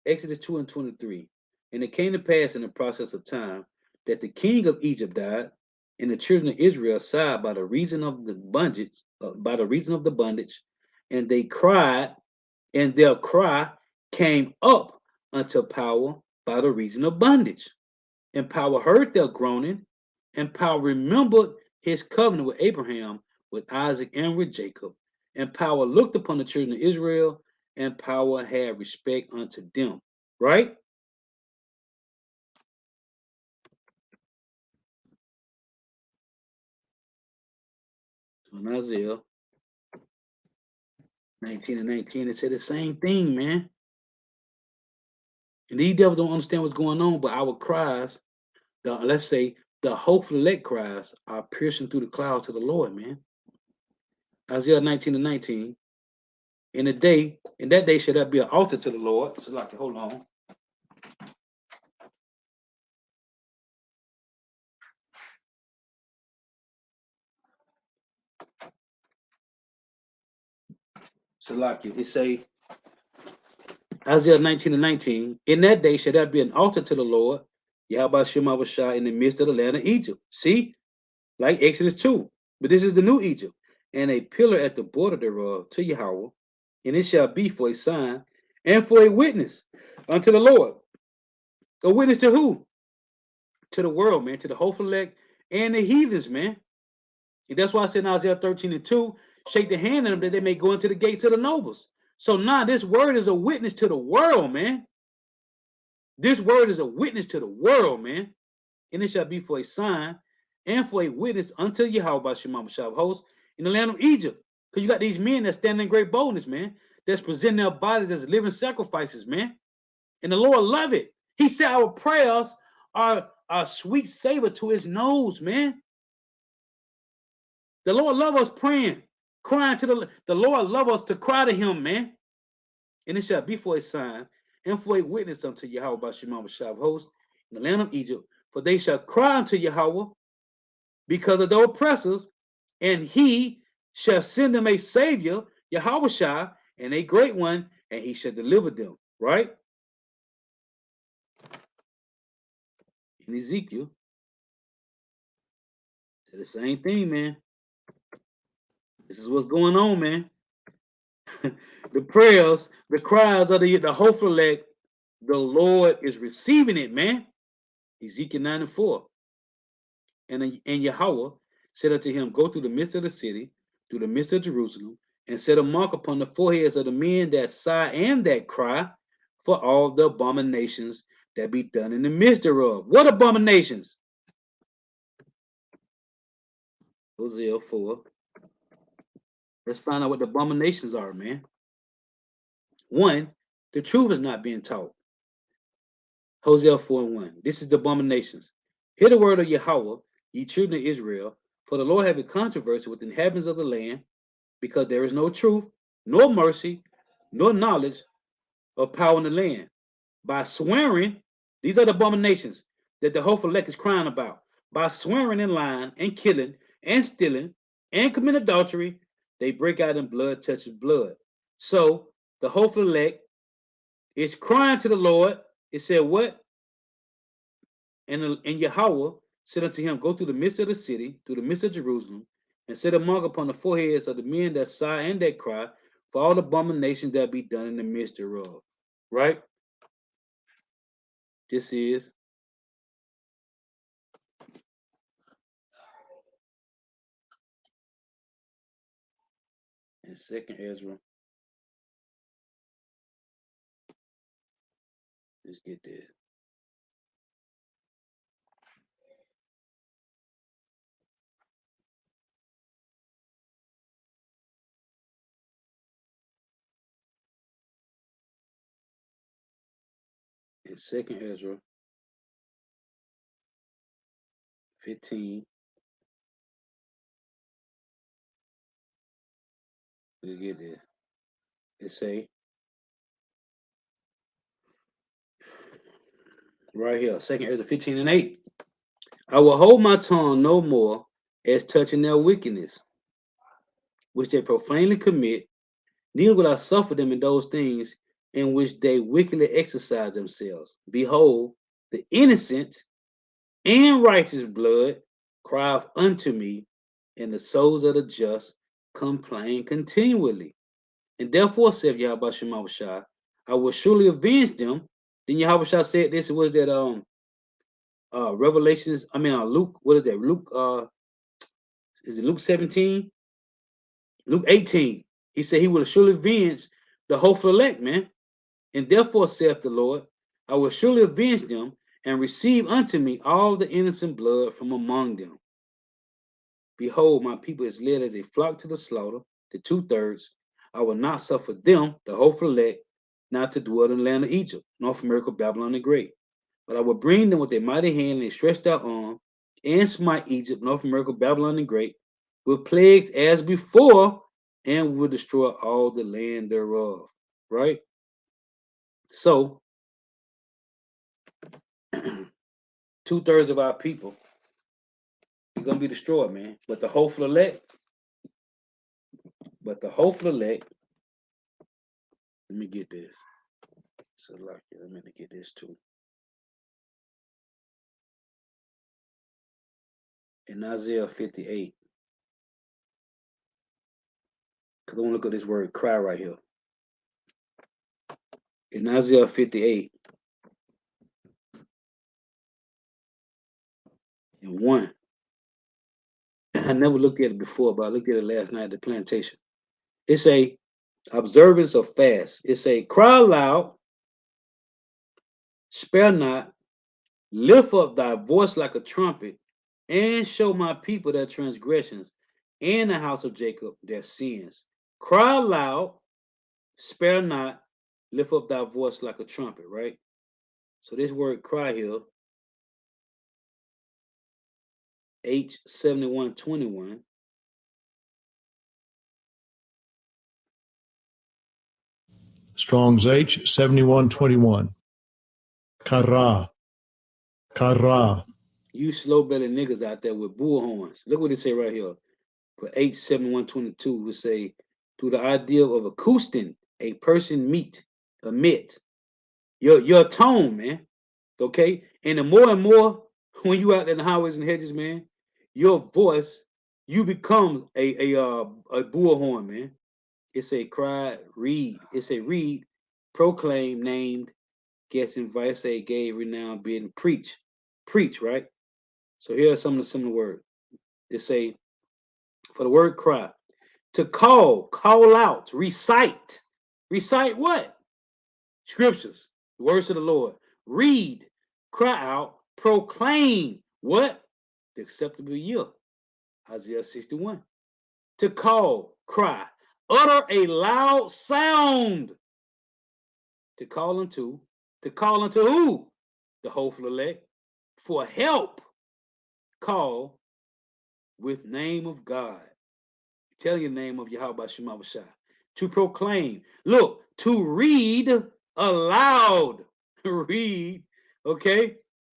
Exodus 2 and 23. And it came to pass in the process of time that the king of Egypt died, and the children of Israel sighed by the reason of the bondage, and they cried, and their cry came up unto power by the reason of bondage. And power heard their groaning, and power remembered his covenant with Abraham, with Isaac, and with Jacob. And power looked upon the children of Israel, and power had respect unto them. Right? So in Isaiah 19 and 19, it said the same thing, man. And these devils don't understand what's going on, but our cries, let's say the hopeful elect cries, are piercing through the clouds to the Lord, man. Isaiah 19 and 19. In that day shall there be an altar to the Lord. So like, hold on. So like it say Isaiah 19 and 19, in that day shall there be an altar to the Lord, Yahweh Shema Shah, in the midst of the land of Egypt. See, like Exodus 2. But this is the new Egypt. And a pillar at the border thereof to Yahweh, and it shall be for a sign and for a witness unto the Lord. A witness to who? To the world, man, to the hopeful elect and the heathens, man. And that's why I said in Isaiah 13 and 2, shake the hand of them that they may go into the gates of the nobles. So now this word is a witness to the world, man. This word is a witness to the world, man. And it shall be for a sign and for a witness unto Yahweh Shema Shah of hosts in the land of Egypt. Because you got these men that stand in great boldness, man, that's presenting their bodies as living sacrifices, man. And the Lord love it. He said our prayers are a sweet savor to his nose, man. The Lord love us praying, crying to the Lord love us to cry to him, man. And it shall be for a sign and for a witness unto Yahweh by Shema Shah of hosts in the land of Egypt. For they shall cry unto Yahweh because of the oppressors, and he shall send them a savior, Yahweh Shah, and a great one, and he shall deliver them. Right? In Ezekiel, the same thing, man. This is what's going on, man. The prayers, the cries of the hopeful elect, the Lord is receiving it, man. Ezekiel 9 and 4. And Yahweh said unto him, go through the midst of the city, through the midst of Jerusalem, and set a mark upon the foreheads of the men that sigh and that cry for all the abominations that be done in the midst thereof. What abominations? Hosea 4. Let's find out what the abominations are, man. One, the truth is not being taught. Hosea 4 and 1. This is the abominations. Hear the word of Yahweh, ye children of Israel, for the Lord have a controversy with the inhabitants of the land, because there is no truth, nor mercy, nor knowledge of power in the land. By swearing, these are the abominations that the hopeful elect is crying about. By swearing and lying and killing and stealing and committing adultery, they break out in blood, touches blood. So the hopeful elect is crying to the Lord. It said, what? And Yahweh said unto him, go through the midst of the city, through the midst of Jerusalem, and set a mark upon the foreheads of the men that sigh and that cry for all the abominations that be done in the midst thereof. Right? This is in 2nd Ezra. Let's get this. In 2nd Ezra 15. Let's get this. It say right here, 2nd Ezra 15 and 8. I will hold my tongue no more as touching their wickedness, which they profanely commit, neither will I suffer them in those things in which they wickedly exercise themselves. Behold, the innocent and righteous blood cry unto me, and the souls of the just complain continually. And therefore, said Yahweh Shema Shah, I will surely avenge them. Then Yahweh Shah said this was that Revelations, Luke, what is that? Luke is it Luke 17? Luke 18. He said he will surely avenge the hopeful elect, man. And therefore, saith the Lord, I will surely avenge them and receive unto me all the innocent blood from among them. Behold, my people is led as a flock to the slaughter, the 2/3. I will not suffer them, the hopeful elect, not to dwell in the land of Egypt, North America, Babylon the Great. But I will bring them with a mighty hand and a stretched out arm, and smite Egypt, North America, Babylon the Great, with plagues as before, and will destroy all the land thereof. Right? So, 2/3 of our people are going to be destroyed, man. But the hopeful elect, let me get this. So, like, let me get this too. In Isaiah 58, because I want to look at this word cry right here. In Isaiah 58 and 1, I never looked at it before, but I looked at it last night at the plantation. It's a observance of fast. It's a cry loud, spare not, lift up thy voice like a trumpet, and show my people their transgressions, and the house of Jacob their sins. Cry loud, spare not, lift up thy voice like a trumpet, right? So this word cry here, H7121, Strong's H 7121. Kara. Kara. you slow-bellied niggas out there with bull horns. Look what it say right here. For H7122, we say, through the idea of acousting, a person emit your tone, man. Okay? And the more and more when you out in the highways and hedges, man, your voice, you become a bullhorn, man. It's a cry, read. It's a read, proclaim, named, gets invite, say, gave, renowned, bid, preach. Preach, right? So here are some of the similar words. They say, for the word cry, to call out, recite. Recite what? Scriptures, the words of the Lord. Read, cry out, proclaim what? The acceptable year. Isaiah 61. To call, cry, utter a loud sound. To call unto who? The hopeful elect. For help, call with name of God. Tell your name of Yahweh Shema Bashai. To proclaim. Look, to read aloud. Read, okay?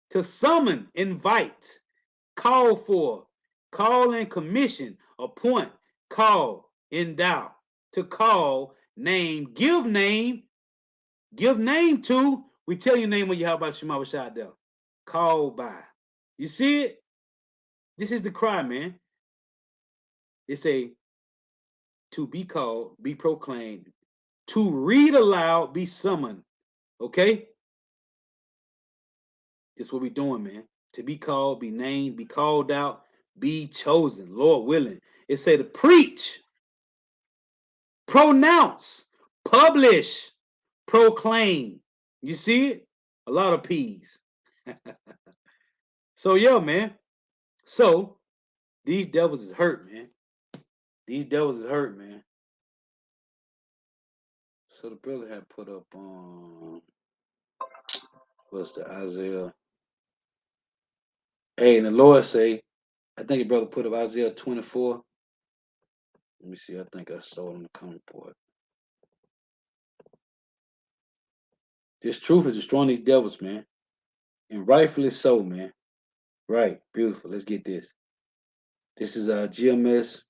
To summon, invite, call for, call and commission, appoint, call, endow. To call, name to. We tell your name of Yahweh Shema Bashai there. Call by. You see it? This is the cry, man. It's a to be called, be proclaimed, to read aloud, be summoned. Okay? This is what we're doing, man. To be called, be named, be called out, be chosen, Lord willing. It say to preach, pronounce, publish, proclaim. You see it? A lot of P's. So yeah, man. So these devils is hurt, man. These devils is hurt, man. So the brother had put up what's the Isaiah? Hey, and the Lord say, I think your brother put up Isaiah 24. Let me see. I think I saw it on the comment board. This truth is destroying these devils, man. And rightfully so, man. Right. Beautiful. Let's get this. This is GMS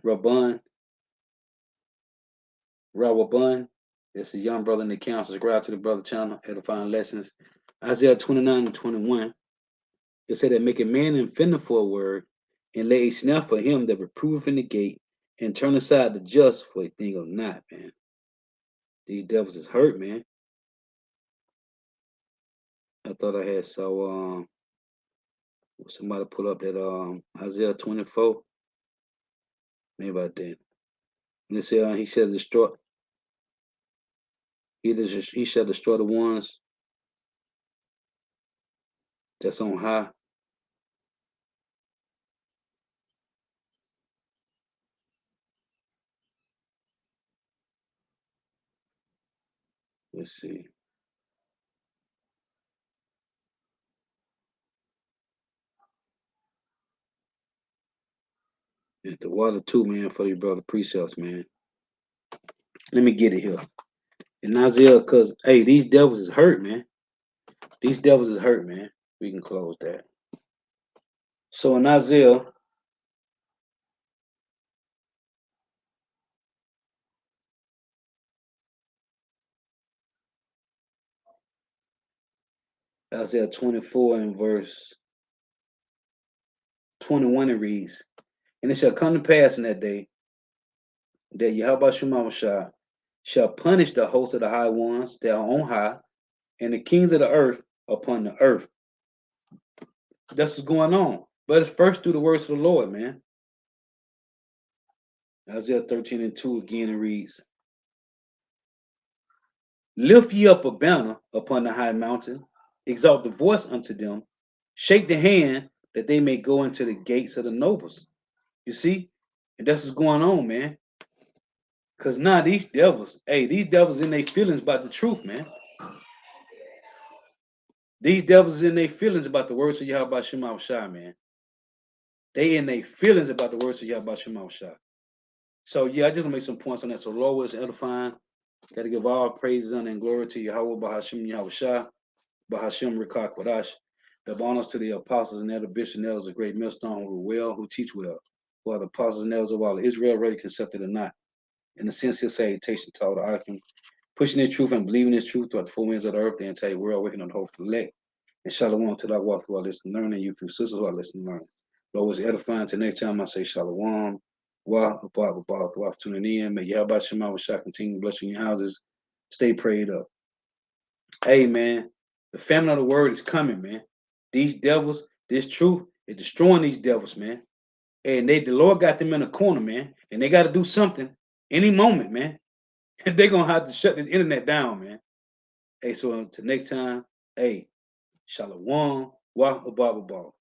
Rabban. Rawabun. That's a young brother in the account. Subscribe to the brother channel, edifying lessons. Isaiah 29 and 21. It said that make a man offender for a word, and lay a snare for him that reproveth in the gate, and turn aside the just for a thing of not, man. These devils is hurt, man. I thought I had saw somebody pull up that Isaiah 24. Maybe I did. And they say he shall destroy. He shall destroy the ones that's on high. Let's see. It's the water too, man, for your brother precepts, man. Let me get it here. In Isaiah, because hey, these devils is hurt, man. These devils is hurt, man. We can close that. So in Isaiah 24 and verse 21, it reads, and it shall come to pass in that day that Yahweh Shemashah shall punish the host of the high ones that are on high, and the kings of the earth upon the earth. That's what's going on. But it's first through the words of the Lord, man. Isaiah 13:2 again, it reads, Lift ye up a banner upon the high mountain, exalt the voice unto them, shake the hand that they may go into the gates of the nobles. You see? And that's what's going on, man. Because now these devils in their feelings about the truth, man. These devils in their feelings about the words of Yahweh Shema Shai, man. They in their feelings about the words of Yahweh Shema Shai. So yeah, I just want to make some points on that. So Lord was edifying. Got to give all praises and glory to Yahweh Bahashim Yahweh Shai, Bahashim Rikak Wadash. The honors to the apostles and elder bishops and elders of great millstone who teach well, who are the apostles and elders of all Israel, ready concepted or not. In the sincere salutation to all the Akim, pushing this truth and believing this truth throughout the four winds of the earth, the entire world, waking on the hope of the elect. And shalom to the walk who are listening, learning, you few sisters who are listening, learning. Lord was edifying. Till next time, I say shalom. Wa, tuning in. May Yahweh Shema Shah continue blessing your houses. Stay prayed up. Hey, man, the famine of the word is coming, man. These devils, this truth is destroying these devils, man. And the Lord got them in a corner, man. And they got to do something any moment, man. They're going to have to shut this internet down, man. Hey, so until next time, hey, shalom, wa,